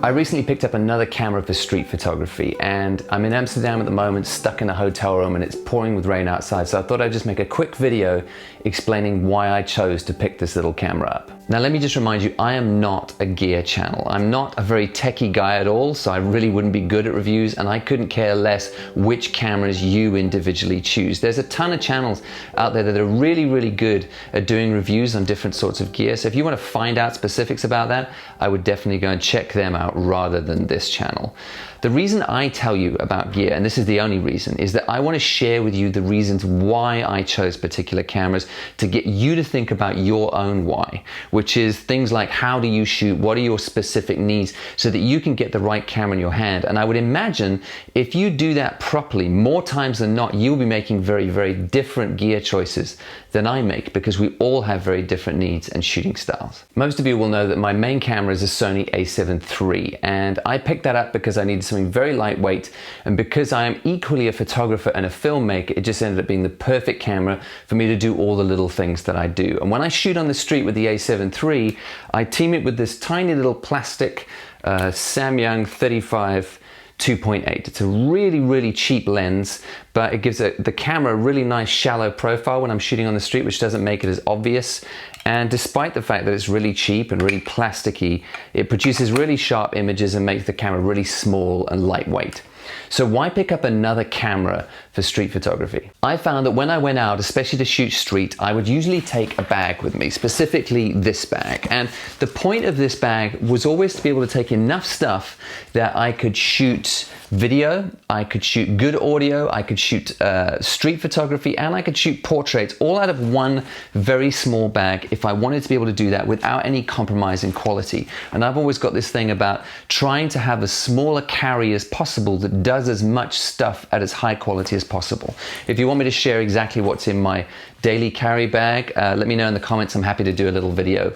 I recently picked up another camera for street photography, and I'm in Amsterdam at the moment, stuck in a hotel room, and it's pouring with rain outside, so I thought I'd just make a quick video explaining why I chose to pick this little camera up. Now let me just remind you, I am not a gear channel. I'm not a very techie guy at all, so I really wouldn't be good at reviews, and I couldn't care less which cameras you individually choose. There's a ton of channels out there that are really good at doing reviews on different sorts of gear, so if you want to find out specifics about that, I would definitely go and check them out rather than this channel. The reason I tell you about gear, and this is the only reason, is that I want to share with you the reasons why I chose particular cameras to get you to think about your own why, which is things like how do you shoot, what are your specific needs, so that you can get the right camera in your hand. And I would imagine if you do that properly, more times than not, you'll be making very different gear choices than I make, because we all have very different needs and shooting styles. Most of you will know that my main camera is a Sony a7 III, and I picked that up because I needed something very lightweight, and because I am equally a photographer and a filmmaker, it just ended up being the perfect camera for me to do all the little things that I do. And when I shoot on the street with the a7 III, I team it with this tiny little plastic Samyang 35 2.8. It's a really cheap lens, but it gives the camera a really nice shallow profile when I'm shooting on the street, which doesn't make it as obvious. And despite the fact that it's really cheap and really plasticky, it produces really sharp images and makes the camera really small and lightweight. So why pick up another camera for street photography? I found that when I went out, especially to shoot street, I would usually take a bag with me, specifically this bag. And the point of this bag was always to be able to take enough stuff that I could shoot video, I could shoot good audio, I could shoot street photography, and I could shoot portraits all out of one very small bag if I wanted to be able to do that without any compromise in quality. And I've always got this thing about trying to have as small a carry as possible that does as much stuff at as high quality as possible. If you want me to share exactly what's in my daily carry bag, let me know in the comments. I'm happy to do a little video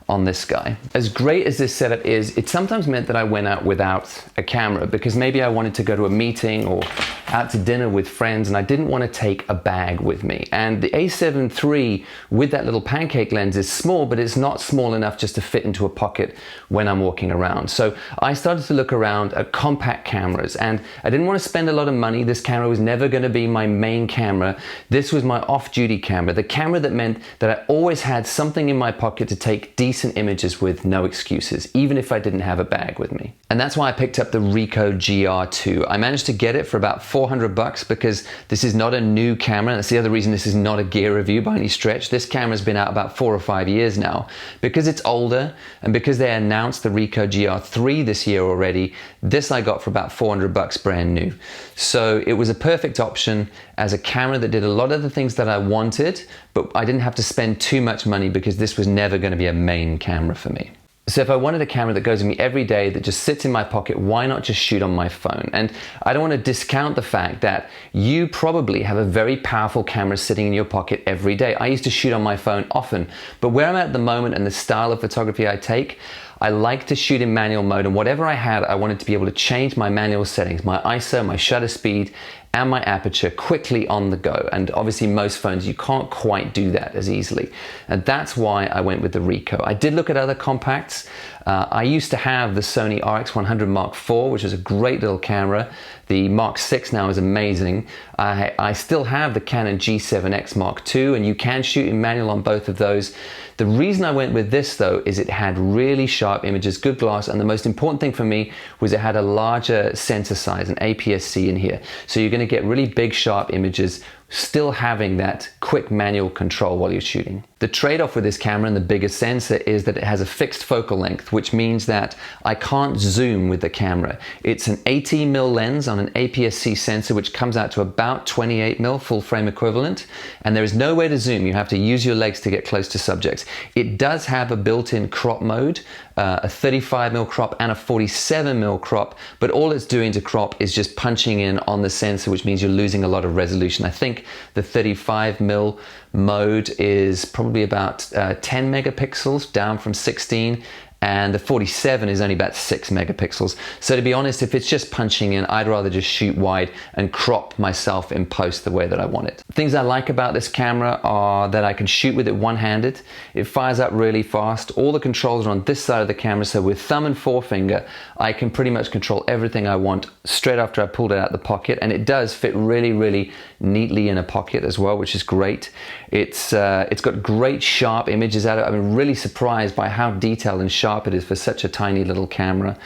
on this guy. As great as this setup is, it sometimes meant that I went out without a camera because maybe I wanted to go to a meeting or out to dinner with friends and I didn't want to take a bag with me. And the a7 III with that little pancake lens is small, but it's not small enough just to fit into a pocket when I'm walking around. So I started to look around at compact cameras, and I didn't want to spend a lot of money. This camera was never going to be my main camera. This was my off-duty camera, the camera that meant that I always had something in my pocket to take decent images with, no excuses, even if I didn't have a bag with me. And that's why I picked up the Ricoh GR II. I managed to get it for about 400 bucks because this is not a new camera. That's the other reason this is not a gear review by any stretch. This camera's been out about 4 or 5 years now. Because it's older and because they announced the Ricoh GR III this year already, this I got for about 400 bucks brand new. So it was a perfect option as a camera that did a lot of the things that I wanted, but I didn't have to spend too much money because this was never going to be a main camera for me. So if I wanted a camera that goes with me every day, that just sits in my pocket, why not just shoot on my phone? And I don't want to discount the fact that you probably have a very powerful camera sitting in your pocket every day. I used to shoot on my phone often, but where I'm at the moment and the style of photography I take, I like to shoot in manual mode, and whatever I had, I wanted to be able to change my manual settings, my ISO, my shutter speed, and my aperture quickly on the go. And obviously most phones, you can't quite do that as easily. And that's why I went with the Ricoh. I did look at other compacts. I used to have the Sony RX100 Mark IV, which is a great little camera. The Mark VI now is amazing. I still have the Canon G7X Mark II, and you can shoot in manual on both of those. The reason I went with this though is it had really sharp images, good glass, and the most important thing for me was it had a larger sensor size, an APS-C in here. So you're going to get really big sharp images, still having that quick manual control while you're shooting. The trade-off with this camera and the biggest sensor is that it has a fixed focal length, which means that I can't zoom with the camera. It's an 18mm lens on an APS-C sensor, which comes out to about 28mm full frame equivalent, and there is no way to zoom. You have to use your legs to get close to subjects. It does have a built-in crop mode, a 35mm crop and a 47mm crop, but all it's doing to crop is just punching in on the sensor, which means you're losing a lot of resolution. I think the 35mm mode is probably about 10 megapixels down from 16, and the 47 is only about 6 megapixels. So to be honest, if it's just punching in, I'd rather just shoot wide and crop myself in post the way that I want it. Things I like about this camera are that I can shoot with it one-handed. It fires up really fast. All the controls are on this side of the camera, so with thumb and forefinger, I can pretty much control everything I want straight after I pulled it out of the pocket, and it does fit really, really neatly in a pocket as well, which is great. It's got great sharp images out of it. I've been really surprised by how detailed and sharp it is for such a tiny little camera.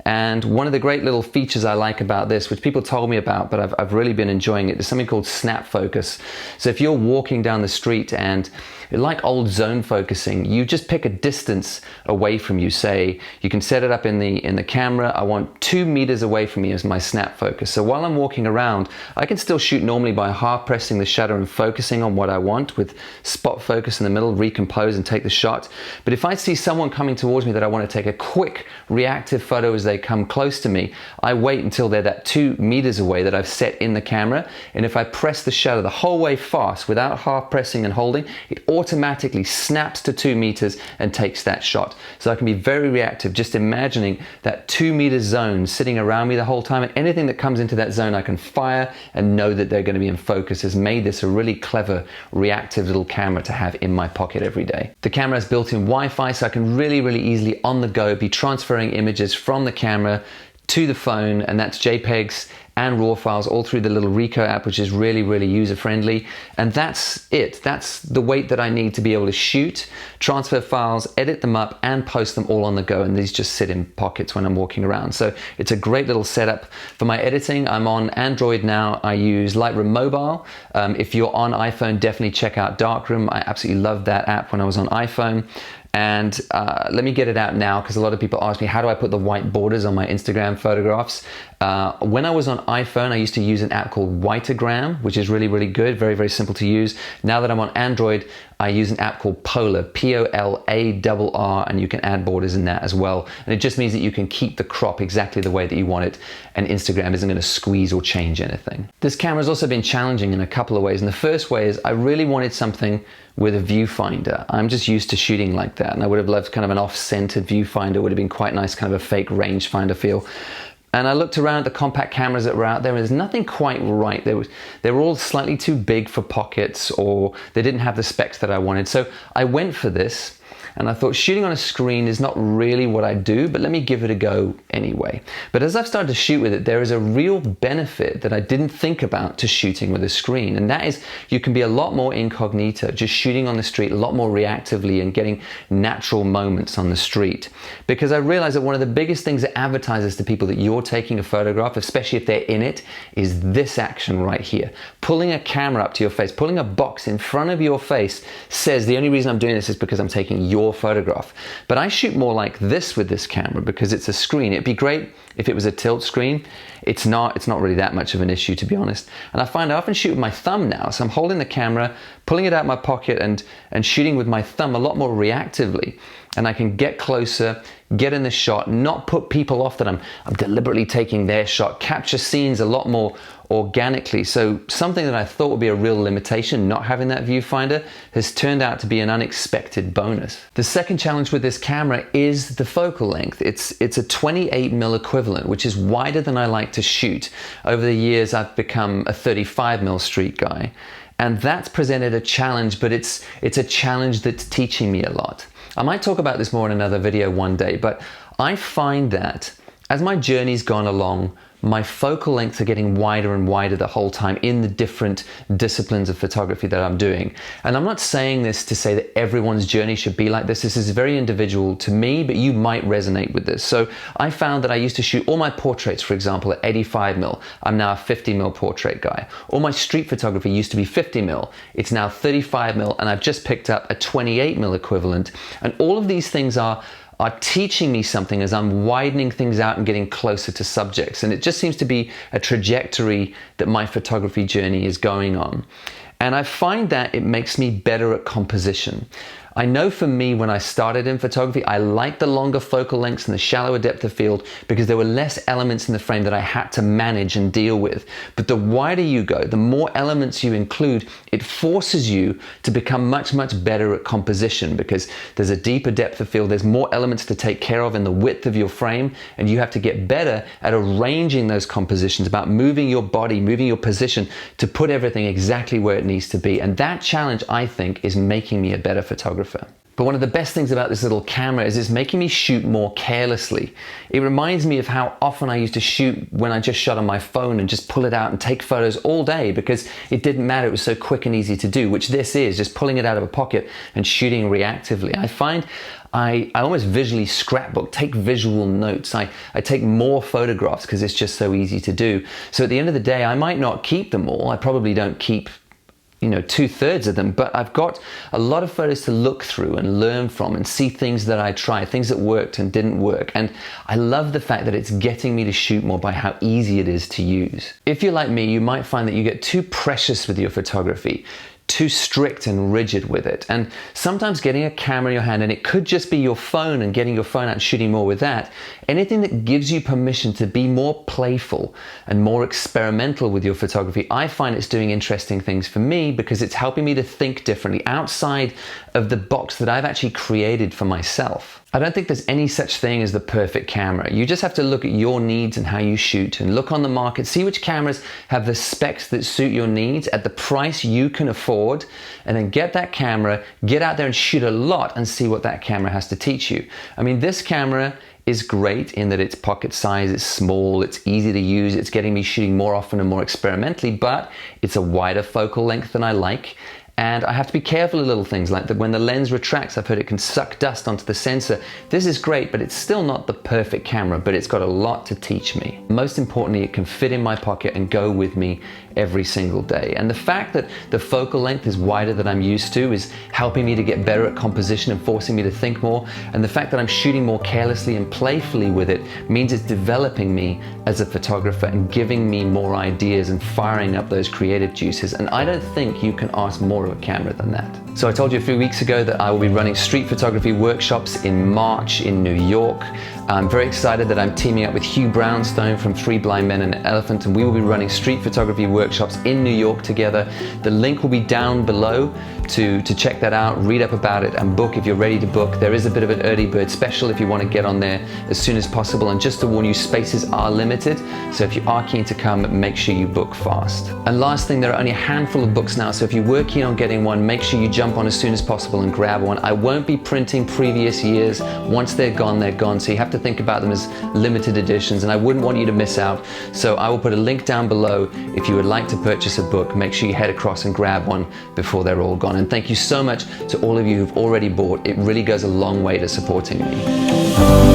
And one of the great little features I like about this, which people told me about, but I've really been enjoying it, is something called snap focus. So if you're walking down the street and, like old zone focusing, you just pick a distance away from you. Say you can set it up in the camera. I want 2 meters away from me as my snap focus. So while I'm walking around, I can still shoot normally by half pressing the shutter and focusing on what I want with spot focus in the middle, recompose and take the shot. But if I see someone coming towards me that I want to take a quick reactive photo as they come close to me, I wait until they're that 2 meters away that I've set in the camera, and if I press the shutter the whole way fast without half pressing and holding, it automatically snaps to 2 meters and takes that shot. So I can be very reactive, just imagining that 2 meter zone sitting around me the whole time, and anything that comes into that zone I can fire and know that they're going to be in focus. Has made this a really clever reactive little camera to have in my pocket every day. The camera has built-in Wi-Fi, so I can really, really easily on the go be transferring images from the camera to the phone, and that's JPEGs and RAW files all through the little Ricoh app, which is really, really user-friendly. And that's it. That's the weight that I need to be able to shoot, transfer files, edit them up, and post them all on the go. And these just sit in pockets when I'm walking around. So it's a great little setup. For my editing, I'm on Android now. I use Lightroom Mobile. If you're on iPhone, definitely check out Darkroom. I absolutely loved that app when I was on iPhone. And let me get it out now, because a lot of people ask me, how do I put the white borders on my Instagram photographs? When I was on iPhone, I used to use an app called Whiteogram, which is really, really good, very, very simple to use. Now that I'm on Android, I use an app called Polar, P-O-L-A-R-R, and you can add borders in that as well. And it just means that you can keep the crop exactly the way that you want it, and Instagram isn't going to squeeze or change anything. This camera's also been challenging in a couple of ways. And the first way is I really wanted something with a viewfinder. I'm just used to shooting like that, and I would have loved kind of an off-centered viewfinder. Would have been quite nice, kind of a fake rangefinder feel. And I looked around at the compact cameras that were out there, and there's nothing quite right. They were all slightly too big for pockets, or they didn't have the specs that I wanted. So I went for this, and I thought shooting on a screen is not really what I do, but let me give it a go anyway. But as I've started to shoot with it, there is a real benefit that I didn't think about to shooting with a screen, and that is you can be a lot more incognito, just shooting on the street a lot more reactively and getting natural moments on the street. Because I realized that one of the biggest things that advertises to people that you're taking a photograph, especially if they're in it, is this action right here. Pulling a camera up to your face, pulling a box in front of your face says the only reason I'm doing this is because I'm taking your photograph. But I shoot more like this with this camera because it's a screen. It'd be great if it was a tilt screen. It's not really that much of an issue, to be honest. And I find I often shoot with my thumb now. So I'm holding the camera, pulling it out of my pocket and shooting with my thumb a lot more reactively. And I can get closer, get in the shot, not put people off that I'm deliberately taking their shot, capture scenes a lot more organically. So something that I thought would be a real limitation, not having that viewfinder, has turned out to be an unexpected bonus. The second challenge with this camera is the focal length. It's a 28mm equivalent, which is wider than I like to shoot. Over the years, I've become a 35mm street guy. And that's presented a challenge, but it's a challenge that's teaching me a lot. I might talk about this more in another video one day, but I find that as my journey's gone along, my focal lengths are getting wider and wider the whole time in the different disciplines of photography that I'm doing. And I'm not saying this to say that everyone's journey should be like this. This is very individual to me, but you might resonate with this. So I found that I used to shoot all my portraits, for example, at 85mm. I'm now a 50mm portrait guy. All my street photography used to be 50mm. It's now 35mm, and I've just picked up a 28mm equivalent. And all of these things are teaching me something as I'm widening things out and getting closer to subjects. And it just seems to be a trajectory that my photography journey is going on. And I find that it makes me better at composition. I know for me, when I started in photography, I liked the longer focal lengths and the shallower depth of field because there were less elements in the frame that I had to manage and deal with. But the wider you go, the more elements you include, it forces you to become much, much better at composition because there's a deeper depth of field, there's more elements to take care of in the width of your frame, and you have to get better at arranging those compositions, about moving your body, moving your position to put everything exactly where it needs to be. And that challenge, I think, is making me a better photographer. But one of the best things about this little camera is it's making me shoot more carelessly. It reminds me of how often I used to shoot when I just shot on my phone and just pull it out and take photos all day because it didn't matter, it was so quick and easy to do, which this is, just pulling it out of a pocket and shooting reactively. I find I almost visually scrapbook, take visual notes. I take more photographs because it's just so easy to do. So at the end of the day, I might not keep them all. I probably don't keep 2/3 of them, but I've got a lot of photos to look through and learn from and see things that I tried, things that worked and didn't work. And I love the fact that it's getting me to shoot more by how easy it is to use. If you're like me, you might find that you get too precious with your photography, too strict and rigid with it. And sometimes getting a camera in your hand, and it could just be your phone and getting your phone out and shooting more with that, anything that gives you permission to be more playful and more experimental with your photography, I find it's doing interesting things for me because it's helping me to think differently outside of the box that I've actually created for myself. I don't think there's any such thing as the perfect camera. You just have to look at your needs and how you shoot and look on the market, see which cameras have the specs that suit your needs at the price you can afford, and then get that camera, get out there and shoot a lot and see what that camera has to teach you. I mean, this camera is great in that it's pocket size, it's small, it's easy to use, it's getting me shooting more often and more experimentally, but it's a wider focal length than I like. And I have to be careful of little things like that. When the lens retracts, I've heard it can suck dust onto the sensor. This is great, but it's still not the perfect camera, but it's got a lot to teach me. Most importantly, it can fit in my pocket and go with me every single day. And the fact that the focal length is wider than I'm used to is helping me to get better at composition and forcing me to think more. And the fact that I'm shooting more carelessly and playfully with it means it's developing me as a photographer and giving me more ideas and firing up those creative juices. And I don't think you can ask more of a camera than that. So I told you a few weeks ago that I will be running street photography workshops in March in New York. I'm very excited that I'm teaming up with Hugh Brownstone from 3 Blind Men and an Elephant, and we will be running street photography workshops in New York together. The link will be down below to check that out, read up about it, and book if you're ready to book. There is a bit of an early bird special if you want to get on there as soon as possible. And just to warn you, spaces are limited, so if you are keen to come, make sure you book fast. And last thing, there are only a handful of books now, so if you were keen on getting one, make sure you jump on as soon as possible and grab one. I won't be printing previous years. Once they're gone, they're gone, so you have to think about them as limited editions, and I wouldn't want you to miss out. So I will put a link down below. If you would like to purchase a book, make sure you head across and grab one before they're all gone. And thank you so much to all of you who've already bought. It really goes a long way to supporting me.